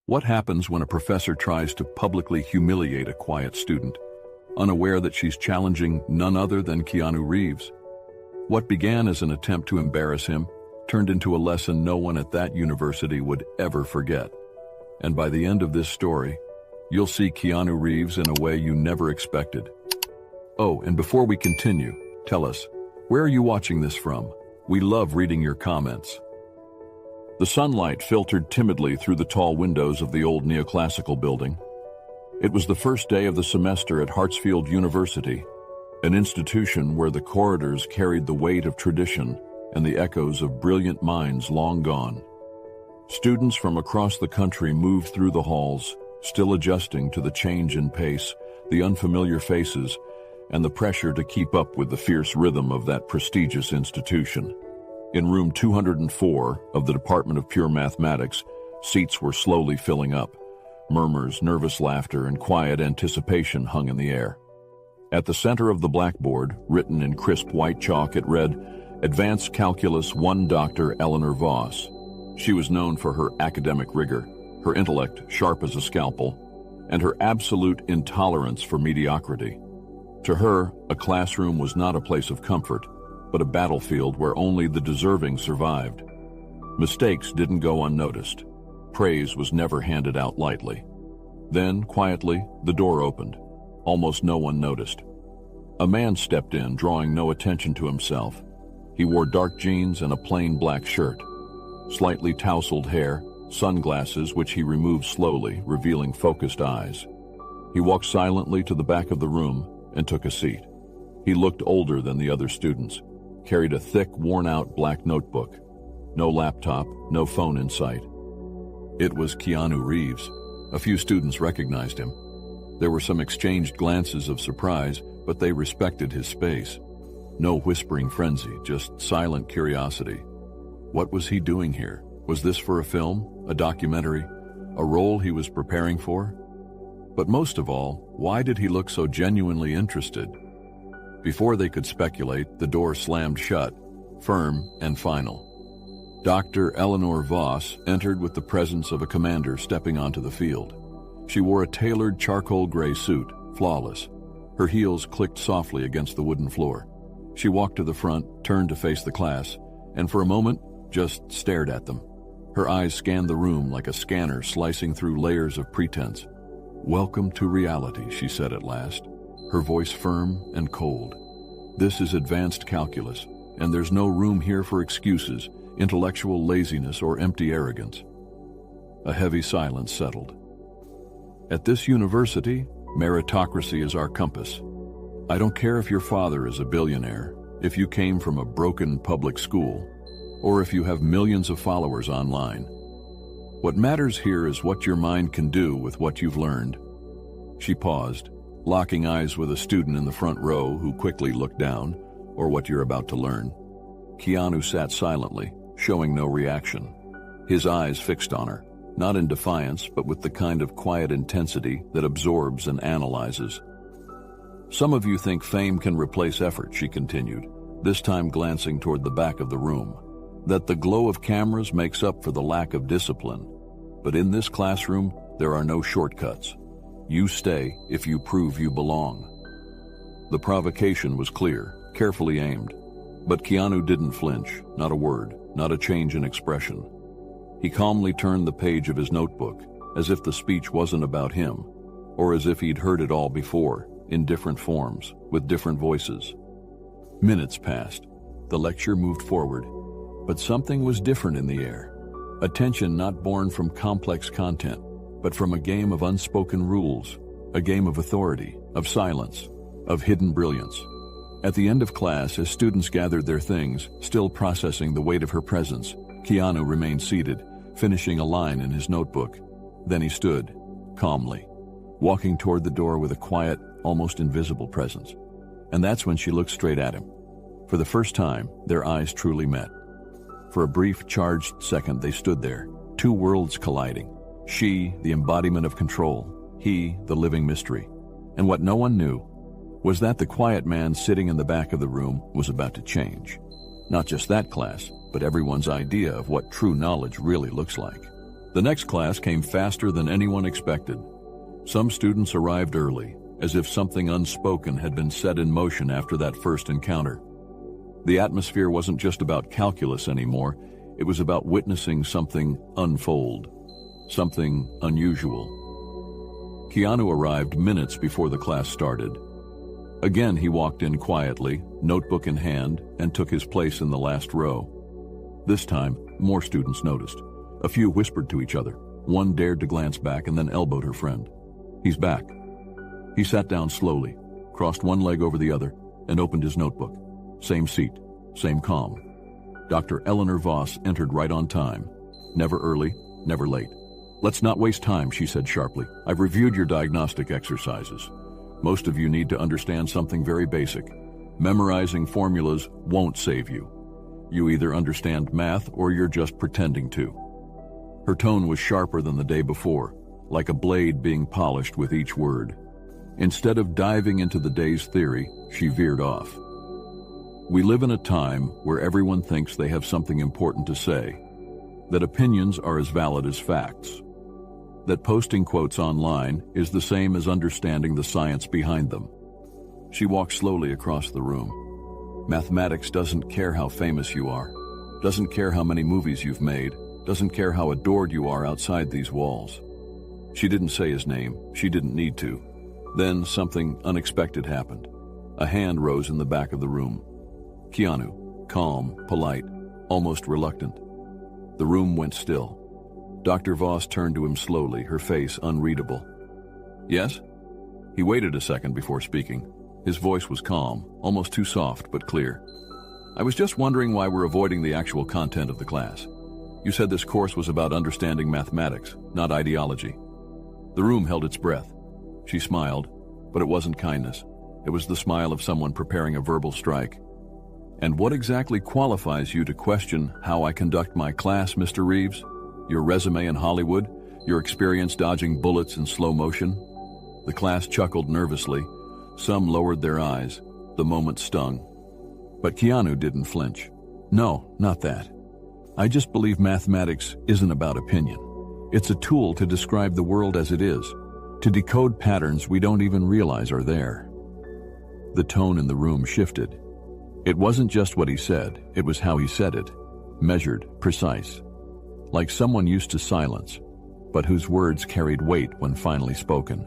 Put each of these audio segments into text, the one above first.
What happens when a professor tries to publicly humiliate a quiet student, unaware that she's challenging none other than Keanu Reeves? What began as an attempt to embarrass him turned into a lesson no one at that university would ever forget. And by the end of this story, you'll see Keanu Reeves in a way you never expected. Oh, and before we continue, tell us, where are you watching this from? We love reading your comments. The sunlight filtered timidly through the tall windows of the old neoclassical building. It was the first day of the semester at Hartsfield University, an institution where the corridors carried the weight of tradition and the echoes of brilliant minds long gone. Students from across the country moved through the halls, still adjusting to the change in pace, the unfamiliar faces, and the pressure to keep up with the fierce rhythm of that prestigious institution. In room 204 of the Department of Pure Mathematics, seats were slowly filling up. Murmurs, nervous laughter, and quiet anticipation hung in the air. At the center of the blackboard, written in crisp white chalk, it read, Advanced Calculus 1 Dr. Eleanor Voss. She was known for her academic rigor, her intellect sharp as a scalpel, and her absolute intolerance for mediocrity. To her, a classroom was not a place of comfort, but a battlefield where only the deserving survived. Mistakes didn't go unnoticed. Praise was never handed out lightly. Then, quietly, the door opened. Almost no one noticed. A man stepped in, drawing no attention to himself. He wore dark jeans and a plain black shirt. Slightly tousled hair, sunglasses which he removed slowly, revealing focused eyes. He walked silently to the back of the room and took a seat. He looked older than the other students, carried a thick, worn-out black notebook. No laptop, no phone in sight. It was Keanu Reeves. A few students recognized him. There were some exchanged glances of surprise, but they respected his space. No whispering frenzy, just silent curiosity. What was he doing here? Was this for a film, a documentary, a role he was preparing for? But most of all, why did he look so genuinely interested? Before they could speculate, the door slammed shut, firm and final. Dr. Eleanor Voss entered with the presence of a commander stepping onto the field. She wore a tailored charcoal gray suit, flawless. Her heels clicked softly against the wooden floor. She walked to the front, turned to face the class, and for a moment, just stared at them. Her eyes scanned the room like a scanner slicing through layers of pretense. "Welcome to reality," she said at last, her voice firm and cold. "This is advanced calculus, and there's no room here for excuses, intellectual laziness, or empty arrogance." A heavy silence settled. "At this university, meritocracy is our compass. I don't care if your father is a billionaire, if you came from a broken public school, or if you have millions of followers online. What matters here is what your mind can do with what you've learned." She paused, locking eyes with a student in the front row who quickly looked down, "Or what you're about to learn." Keanu sat silently, showing no reaction. His eyes fixed on her, not in defiance, but with the kind of quiet intensity that absorbs and analyzes. "Some of you think fame can replace effort," she continued, this time glancing toward the back of the room. "That the glow of cameras makes up for the lack of discipline. But in this classroom, there are no shortcuts. You stay if you prove you belong." The provocation was clear, carefully aimed. But Keanu didn't flinch, not a word, not a change in expression. He calmly turned the page of his notebook, as if the speech wasn't about him, or as if he'd heard it all before, in different forms, with different voices. Minutes passed. The lecture moved forward, but something was different in the air. A tension not born from complex content, but from a game of unspoken rules, a game of authority, of silence, of hidden brilliance. At the end of class, as students gathered their things, still processing the weight of her presence, Keanu remained seated, finishing a line in his notebook. Then he stood, calmly, walking toward the door with a quiet, almost invisible presence. And that's when she looked straight at him. For the first time, their eyes truly met. For a brief, charged second, they stood there, two worlds colliding. She, the embodiment of control, he, the living mystery. And what no one knew was that the quiet man sitting in the back of the room was about to change. Not just that class, but everyone's idea of what true knowledge really looks like. The next class came faster than anyone expected. Some students arrived early, as if something unspoken had been set in motion after that first encounter. The atmosphere wasn't just about calculus anymore, it was about witnessing something unfold, something unusual. Keanu arrived minutes before the class started. Again, he walked in quietly, notebook in hand, and took his place in the last row. This time, more students noticed. A few whispered to each other. One dared to glance back and then elbowed her friend. "He's back." He sat down slowly, crossed one leg over the other, and opened his notebook. Same seat, same calm. Dr. Eleanor Voss entered right on time. Never early, never late. "Let's not waste time," she said sharply. "I've reviewed your diagnostic exercises. Most of you need to understand something very basic. Memorizing formulas won't save you. You either understand math or you're just pretending to." Her tone was sharper than the day before, like a blade being polished with each word. Instead of diving into the day's theory, she veered off. "We live in a time where everyone thinks they have something important to say, that opinions are as valid as facts, that posting quotes online is the same as understanding the science behind them." She walked slowly across the room. "Mathematics doesn't care how famous you are, doesn't care how many movies you've made, doesn't care how adored you are outside these walls." She didn't say his name, she didn't need to. Then something unexpected happened. A hand rose in the back of the room. Keanu, calm, polite, almost reluctant. The room went still. Dr. Voss turned to him slowly, her face unreadable. "Yes?" He waited a second before speaking. His voice was calm, almost too soft but clear. "I was just wondering why we're avoiding the actual content of the class. You said this course was about understanding mathematics, not ideology." The room held its breath. She smiled, but it wasn't kindness. It was the smile of someone preparing a verbal strike. "And what exactly qualifies you to question how I conduct my class, Mr. Reeves? Your resume in Hollywood? Your experience dodging bullets in slow motion?" The class chuckled nervously. Some lowered their eyes. The moment stung. But Keanu didn't flinch. "No, not that. I just believe mathematics isn't about opinion. It's a tool to describe the world as it is, to decode patterns we don't even realize are there." The tone in the room shifted. It wasn't just what he said, it was how he said it. Measured, precise. Like someone used to silence, but whose words carried weight when finally spoken.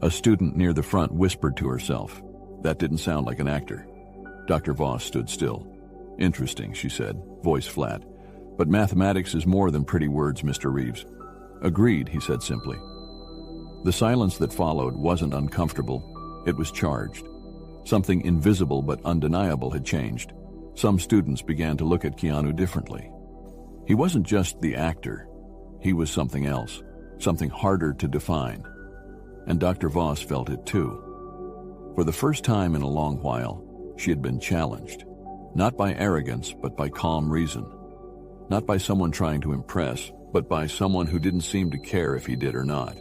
A student near the front whispered to herself. That didn't sound like an actor. Dr. Voss stood still. "Interesting," she said, voice flat. "But mathematics is more than pretty words, Mr. Reeves." "Agreed," he said simply. The silence that followed wasn't uncomfortable. It was charged. Something invisible but undeniable had changed. Some students began to look at Keanu differently. He wasn't just the actor. He was something else, something harder to define. And Dr. Voss felt it too. For the first time in a long while, she had been challenged. Not by arrogance, but by calm reason. Not by someone trying to impress, but by someone who didn't seem to care if he did or not.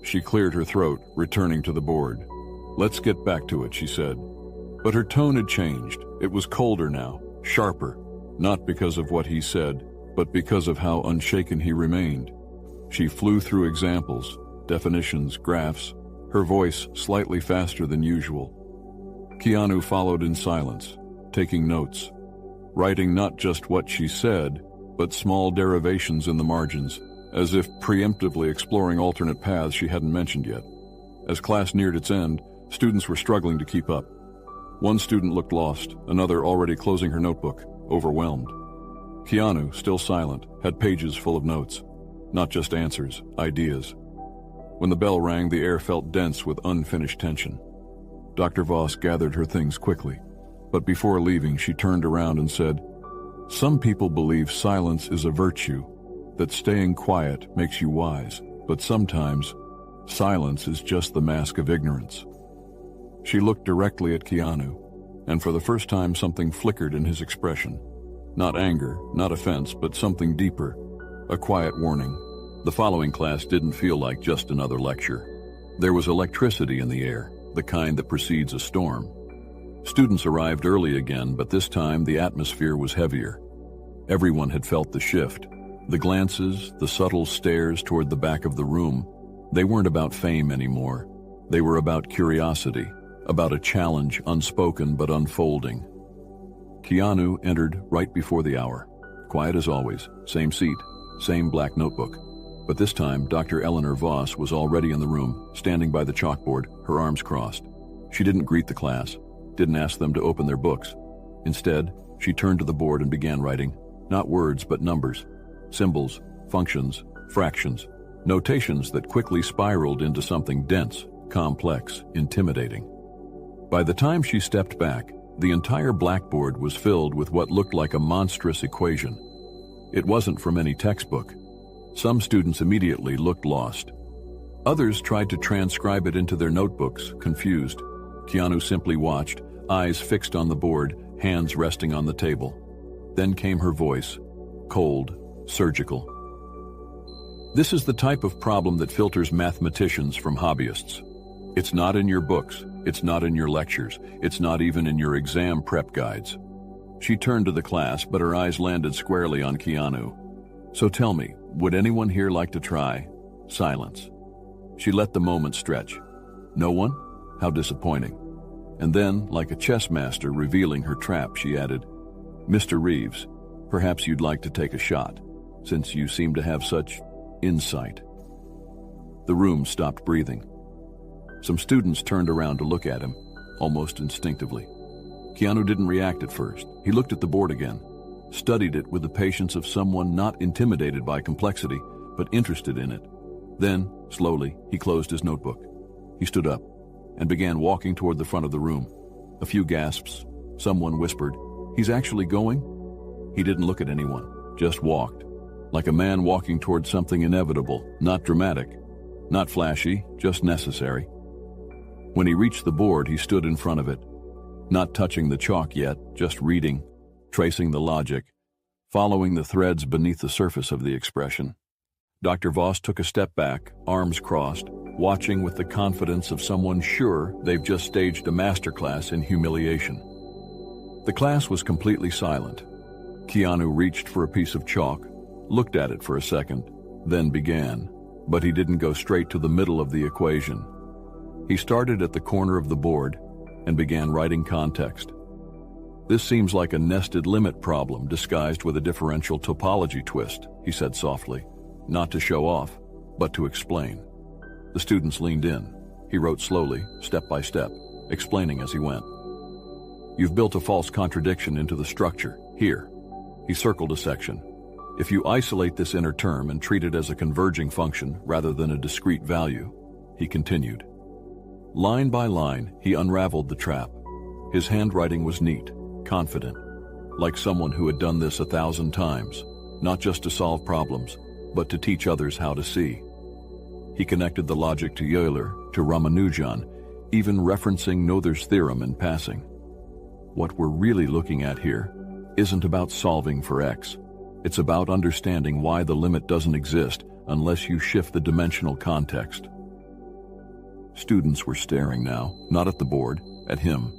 She cleared her throat, returning to the board. "Let's get back to it," she said. But her tone had changed. It was colder now, sharper, not because of what he said, but because of how unshaken he remained. She flew through examples, definitions, graphs, her voice slightly faster than usual. Keanu followed in silence, taking notes, writing not just what she said, but small derivations in the margins, as if preemptively exploring alternate paths she hadn't mentioned yet. As class neared its end, students were struggling to keep up. One student looked lost, another already closing her notebook, overwhelmed. Keanu, still silent, had pages full of notes. Not just answers, ideas. When the bell rang, the air felt dense with unfinished tension. Dr. Voss gathered her things quickly, but before leaving, she turned around and said, "Some people believe silence is a virtue, that staying quiet makes you wise, but sometimes silence is just the mask of ignorance." She looked directly at Keanu, and for the first time something flickered in his expression. Not anger, not offense, but something deeper, a quiet warning. The following class didn't feel like just another lecture. There was electricity in the air, the kind that precedes a storm. Students arrived early again, but this time the atmosphere was heavier. Everyone had felt the shift, The glances, the subtle stares toward the back of the room, they weren't about fame anymore. They were about curiosity, about a challenge unspoken but unfolding. Keanu entered right before the hour. Quiet as always, same seat, same black notebook. But this time, Dr. Eleanor Voss was already in the room, standing by the chalkboard, her arms crossed. She didn't greet the class, didn't ask them to open their books. Instead, she turned to the board and began writing, not words but numbers, symbols, functions, fractions, notations that quickly spiraled into something dense, complex, intimidating. By the time she stepped back, the entire blackboard was filled with what looked like a monstrous equation. It wasn't from any textbook. Some students immediately looked lost. Others tried to transcribe it into their notebooks, confused. Keanu simply watched, eyes fixed on the board, hands resting on the table. Then came her voice, cold, surgical. This is the type of problem that filters mathematicians from hobbyists. It's not in your books, it's not in your lectures, it's not even in your exam prep guides. She turned to the class, but her eyes landed squarely on Keanu. So tell me, would anyone here like to try? Silence. She let the moment stretch. No one? How disappointing. And then, like a chess master revealing her trap, she added, Mr. Reeves, perhaps you'd like to take a shot, since you seem to have such insight. The room stopped breathing. Some students turned around to look at him, almost instinctively. Keanu didn't react at first. He looked at the board again, studied it with the patience of someone not intimidated by complexity, but interested in it. Then, slowly, he closed his notebook. He stood up and began walking toward the front of the room. A few gasps. Someone whispered, "He's actually going?" He didn't look at anyone, just walked, like a man walking toward something inevitable, not dramatic, not flashy, just necessary. When he reached the board, he stood in front of it, not touching the chalk yet, just reading, tracing the logic, following the threads beneath the surface of the expression. Dr. Voss took a step back, arms crossed, watching with the confidence of someone sure they've just staged a masterclass in humiliation. The class was completely silent. Keanu reached for a piece of chalk, looked at it for a second, then began, but he didn't go straight to the middle of the equation. He started at the corner of the board and began writing context. This seems like a nested limit problem disguised with a differential topology twist, he said softly, not to show off, but to explain. The students leaned in. He wrote slowly, step by step, explaining as he went. You've built a false contradiction into the structure. Here. He circled a section. If you isolate this inner term and treat it as a converging function rather than a discrete value, he continued. Line by line, he unraveled the trap. His handwriting was neat, confident, like someone who had done this 1,000 times, not just to solve problems, but to teach others how to see. He connected the logic to Euler, to Ramanujan, even referencing Noether's theorem in passing. What we're really looking at here isn't about solving for x. It's about understanding why the limit doesn't exist unless you shift the dimensional context. Students were staring now, not at the board, at him,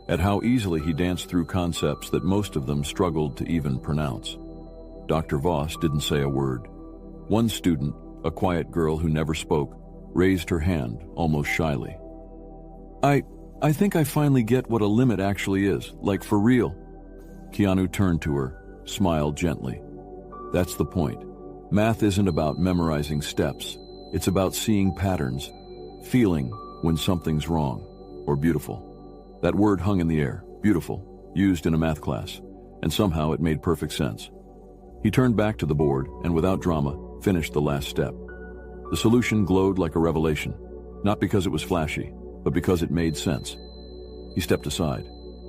at how easily he danced through concepts that most of them struggled to even pronounce. Dr. Voss didn't say a word. One student, a quiet girl who never spoke, raised her hand, almost shyly. I think I finally get what a limit actually is, like for real. Keanu turned to her, smiled gently. That's the point. Math isn't about memorizing steps. It's about seeing patterns, feeling when something's wrong, or beautiful. That word hung in the air, beautiful, used in a math class, and somehow it made perfect sense. He turned back to the board and without drama, finished the last step. The solution glowed like a revelation, not because it was flashy, but because it made sense. He stepped aside.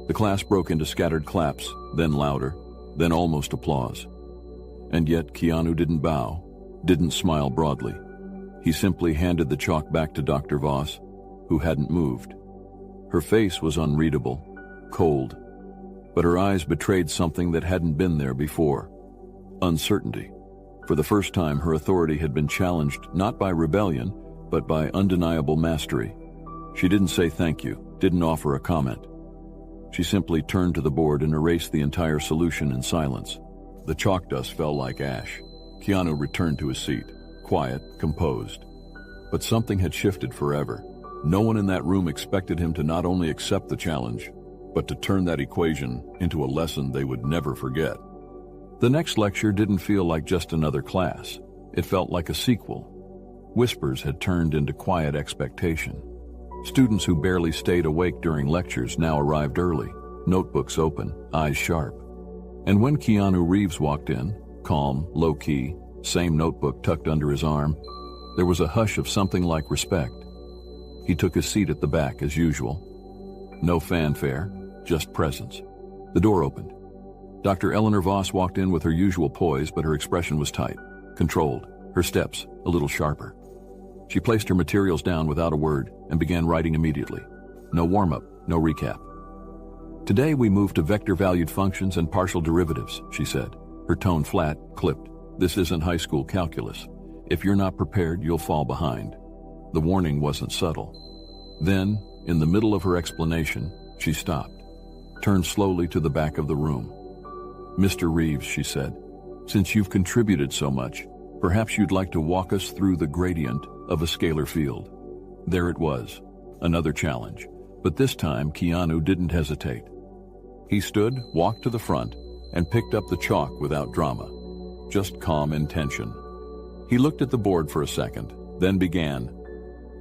The class broke into scattered claps, then louder, then almost applause. And yet Keanu didn't bow, didn't smile broadly. He simply handed the chalk back to Dr. Voss, who hadn't moved. Her face was unreadable, cold, but her eyes betrayed something that hadn't been there before. Uncertainty. For the first time, her authority had been challenged not by rebellion, but by undeniable mastery. She didn't say thank you, didn't offer a comment. She simply turned to the board and erased the entire solution in silence. The chalk dust fell like ash. Keanu returned to his seat, quiet, composed. But something had shifted forever. No one in that room expected him to not only accept the challenge, but to turn that equation into a lesson they would never forget. The next lecture didn't feel like just another class. It felt like a sequel. Whispers had turned into quiet expectation. Students who barely stayed awake during lectures now arrived early, notebooks open, eyes sharp. And when Keanu Reeves walked in, calm, low-key, same notebook tucked under his arm, there was a hush of something like respect. He took his seat at the back as usual. No fanfare, just presence. The door opened. Dr. Eleanor Voss walked in with her usual poise, but her expression was tight, controlled, her steps a little sharper. She placed her materials down without a word and began writing immediately. No warm-up, no recap. Today we move to vector-valued functions and partial derivatives, she said, her tone flat, clipped. This isn't high school calculus. If you're not prepared, you'll fall behind. The warning wasn't subtle. Then, in the middle of her explanation, she stopped, turned slowly to the back of the room. Mr. Reeves, she said, since you've contributed so much, perhaps you'd like to walk us through the gradient of a scalar field. There it was, another challenge, but this time Keanu didn't hesitate. He stood, walked to the front, and picked up the chalk without drama, just calm intention. He looked at the board for a second, then began.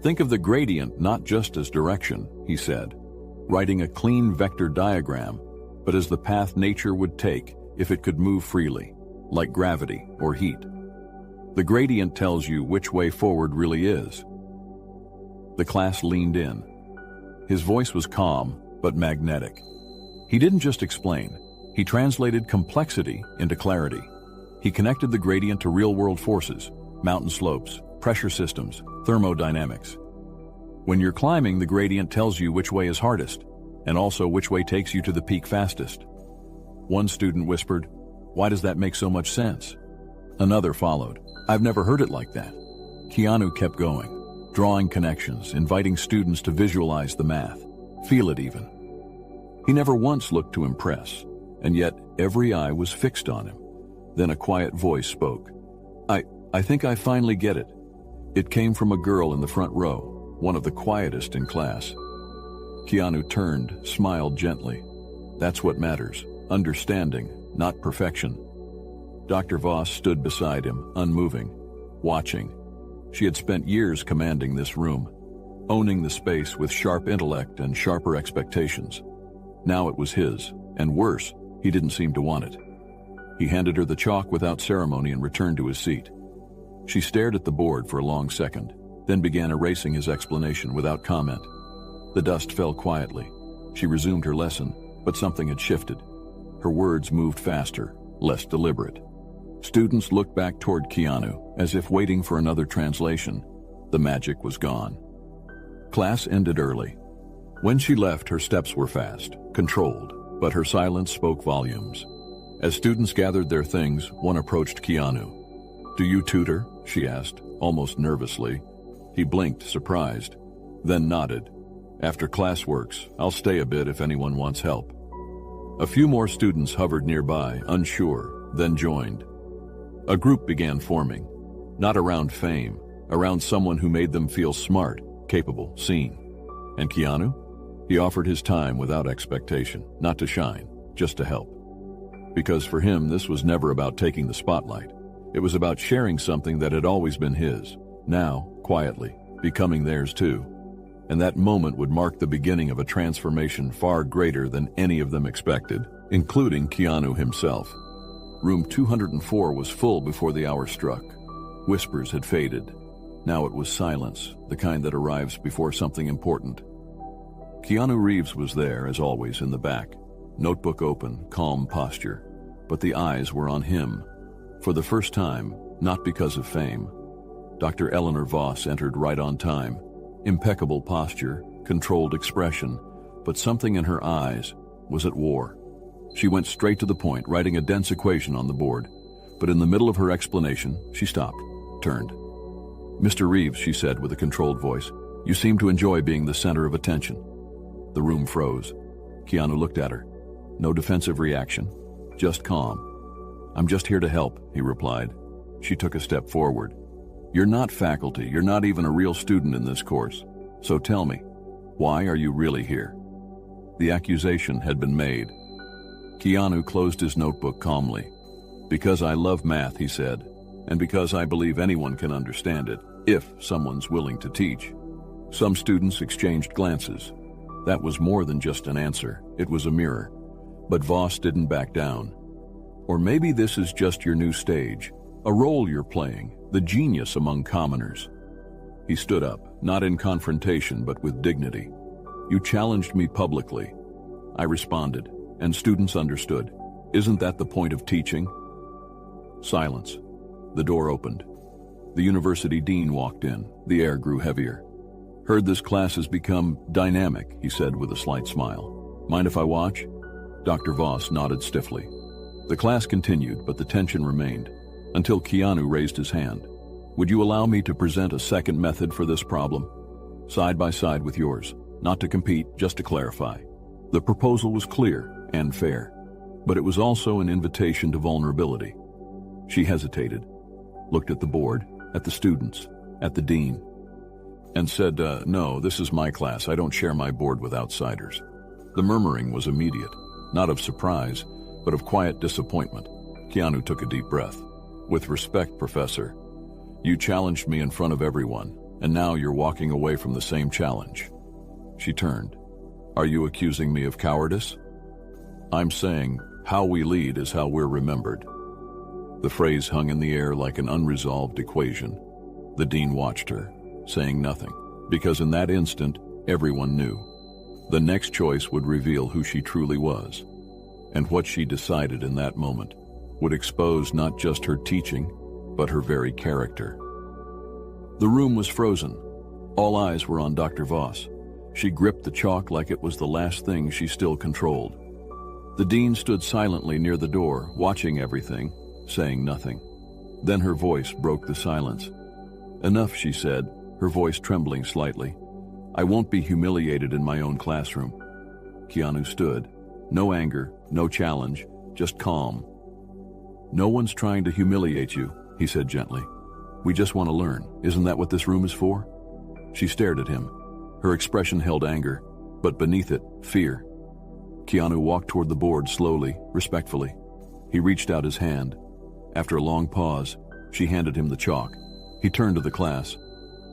Think of the gradient not just as direction, he said, writing a clean vector diagram, but as the path nature would take if it could move freely, like gravity or heat. The gradient tells you which way forward really is. The class leaned in. His voice was calm, but magnetic. He didn't just explain. He translated complexity into clarity. He connected the gradient to real-world forces, mountain slopes, pressure systems, thermodynamics. When you're climbing, the gradient tells you which way is hardest, and also which way takes you to the peak fastest. One student whispered, "Why does that make so much sense?" Another followed, "I've never heard it like that." Keanu kept going, drawing connections, inviting students to visualize the math, feel it even. He never once looked to impress, and yet every eye was fixed on him. Then a quiet voice spoke. I think I finally get it. It came from a girl in the front row, one of the quietest in class. Keanu turned, smiled gently. That's what matters, understanding, not perfection. Dr. Voss stood beside him, unmoving, watching. She had spent years commanding this room, owning the space with sharp intellect and sharper expectations. Now it was his, and worse, he didn't seem to want it. He handed her the chalk without ceremony and returned to his seat. She stared at the board for a long second, then began erasing his explanation without comment. The dust fell quietly. She resumed her lesson, but something had shifted. Her words moved faster, less deliberate. Students looked back toward Keanu, as if waiting for another translation. The magic was gone. Class ended early. When she left, her steps were fast, controlled, but her silence spoke volumes. As students gathered their things, one approached Keanu. "Do you tutor?" she asked, almost nervously. He blinked, surprised, then nodded. "After class works, I'll stay a bit if anyone wants help." A few more students hovered nearby, unsure, then joined. A group began forming, not around fame, around someone who made them feel smart, capable, seen. And Keanu? He offered his time without expectation, not to shine, just to help. Because for him, this was never about taking the spotlight. It was about sharing something that had always been his, now, quietly, becoming theirs too. And that moment would mark the beginning of a transformation far greater than any of them expected, including Keanu himself. Room 204 was full before the hour struck. Whispers had faded. Now it was silence, the kind that arrives before something important. Keanu Reeves was there, as always, in the back. Notebook open, calm posture. But the eyes were on him. For the first time, not because of fame. Dr. Eleanor Voss entered right on time. Impeccable posture, controlled expression, but something in her eyes was at war. She went straight to the point, writing a dense equation on the board. But in the middle of her explanation, she stopped, turned. "Mr. Reeves," she said with a controlled voice, "you seem to enjoy being the center of attention." The room froze. Keanu looked at her. No defensive reaction, just calm. "I'm just here to help," he replied. She took a step forward. "You're not faculty, you're not even a real student in this course. So tell me, why are you really here?" The accusation had been made. Keanu closed his notebook calmly. "Because I love math," he said, "and because I believe anyone can understand it, if someone's willing to teach." Some students exchanged glances. That was more than just an answer, it was a mirror. But Voss didn't back down. "Or maybe this is just your new stage, a role you're playing, the genius among commoners." He stood up, not in confrontation but with dignity. "You challenged me publicly. I responded, and students understood. Isn't that the point of teaching?" Silence. The door opened. The university dean walked in. The air grew heavier. "Heard this class has become dynamic," he said with a slight smile. "Mind if I watch?" Dr. Voss nodded stiffly. The class continued, but the tension remained, until Keanu raised his hand. "Would you allow me to present a second method for this problem? Side by side with yours. Not to compete, just to clarify." The proposal was clear and fair, but it was also an invitation to vulnerability. She hesitated, looked at the board, at the students, at the dean, and said, "No, this is my class. I don't share my board with outsiders." The murmuring was immediate, not of surprise, but of quiet disappointment. Keanu took a deep breath. "With respect, Professor, you challenged me in front of everyone, and now you're walking away from the same challenge." She turned. "Are you accusing me of cowardice?" "I'm saying, how we lead is how we're remembered." The phrase hung in the air like an unresolved equation. The dean watched her, saying nothing, because in that instant, everyone knew. The next choice would reveal who she truly was, and what she decided in that moment would expose not just her teaching, but her very character. The room was frozen. All eyes were on Dr. Voss. She gripped the chalk like it was the last thing she still controlled. The dean stood silently near the door, watching everything, saying nothing. Then her voice broke the silence. "Enough," she said, her voice trembling slightly. "I won't be humiliated in my own classroom." Keanu stood. No anger, no challenge, just calm. "No one's trying to humiliate you," he said gently. "We just want to learn. Isn't that what this room is for?" She stared at him. Her expression held anger, but beneath it, fear. Keanu walked toward the board slowly, respectfully. He reached out his hand. After a long pause, she handed him the chalk. He turned to the class.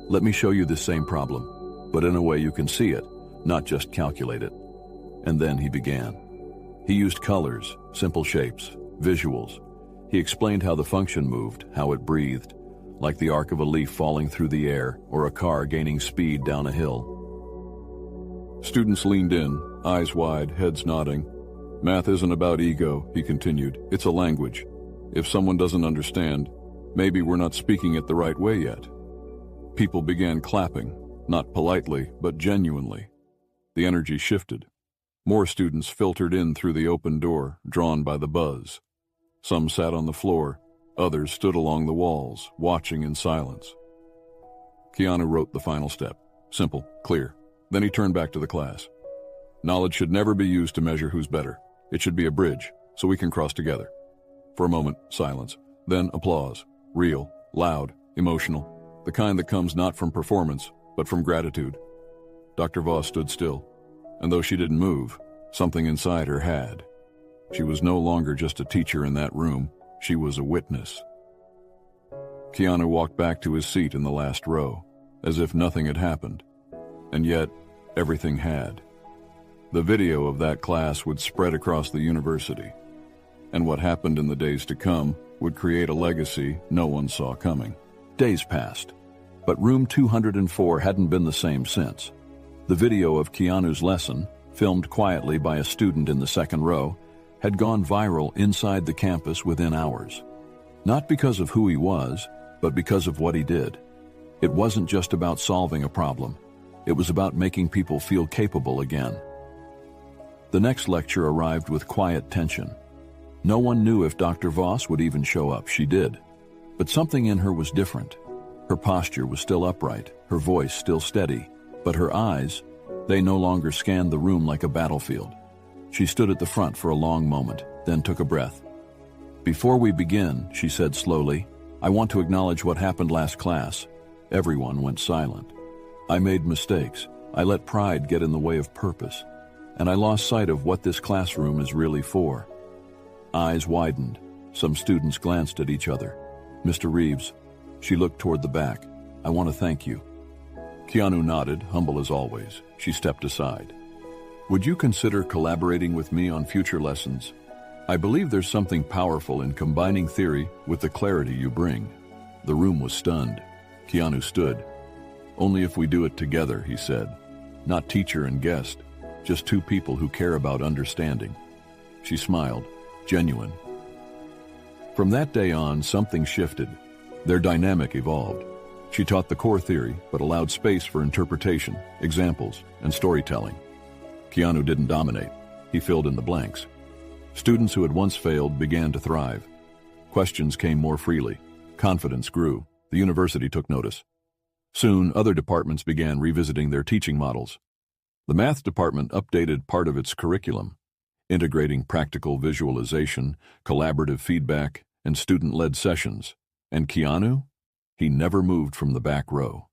"Let me show you this same problem, but in a way you can see it, not just calculate it." And then he began. He used colors, simple shapes, visuals. He explained how the function moved, how it breathed, like the arc of a leaf falling through the air or a car gaining speed down a hill. Students leaned in, eyes wide, heads nodding. "Math isn't about ego," he continued. "It's a language. If someone doesn't understand, maybe we're not speaking it the right way yet." People began clapping, not politely, but genuinely. The energy shifted. More students filtered in through the open door, drawn by the buzz. Some sat on the floor, others stood along the walls, watching in silence. Keanu wrote the final step. Simple, clear. Then he turned back to the class. "Knowledge should never be used to measure who's better. It should be a bridge, so we can cross together." For a moment, silence. Then applause. Real, loud, emotional. The kind that comes not from performance, but from gratitude. Dr. Voss stood still, and though she didn't move, something inside her had. She was no longer just a teacher in that room. She was a witness. Keanu walked back to his seat in the last row, as if nothing had happened. And yet, everything had. The video of that class would spread across the university, and what happened in the days to come would create a legacy no one saw coming. Days passed, but room 204 hadn't been the same since. The video of Keanu's lesson, filmed quietly by a student in the second row, had gone viral inside the campus within hours. Not because of who he was, but because of what he did. It wasn't just about solving a problem. It was about making people feel capable again. The next lecture arrived with quiet tension. No one knew if Dr. Voss would even show up. She did. But something in her was different. Her posture was still upright, her voice still steady, but her eyes, they no longer scanned the room like a battlefield. She stood at the front for a long moment, then took a breath. "Before we begin," she said slowly, I want to acknowledge what happened last class. Everyone went silent. I made mistakes. I let pride get in the way of purpose. And I lost sight of what this classroom is really for. Eyes widened. Some students glanced at each other. Mr. Reeves, she looked toward the back. I want to thank you. Keanu nodded, humble as always. She stepped aside. Would you consider collaborating with me on future lessons? I believe there's something powerful in combining theory with the clarity you bring. The room was stunned. Keanu stood. Only if we do it together, he said. Not teacher and guest, just two people who care about understanding. She smiled, genuine. From that day on, something shifted. Their dynamic evolved. She taught the core theory, but allowed space for interpretation, examples, and storytelling. Keanu didn't dominate. He filled in the blanks. Students who had once failed began to thrive. Questions came more freely. Confidence grew. The university took notice. Soon, other departments began revisiting their teaching models. The math department updated part of its curriculum, integrating practical visualization, collaborative feedback, and student-led sessions. And Keanu? He never moved from the back row.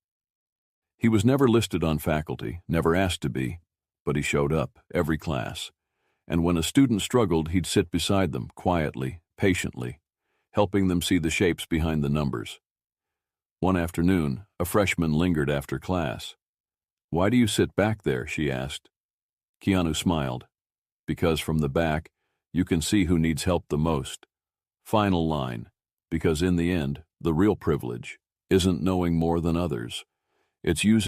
He was never listed on faculty, never asked to be, but he showed up every class. And when a student struggled, he'd sit beside them, quietly, patiently, helping them see the shapes behind the numbers. One afternoon, a freshman lingered after class. Why do you sit back there? She asked. Keanu smiled. Because from the back, you can see who needs help the most. Final line. Because in the end, the real privilege isn't knowing more than others. It's using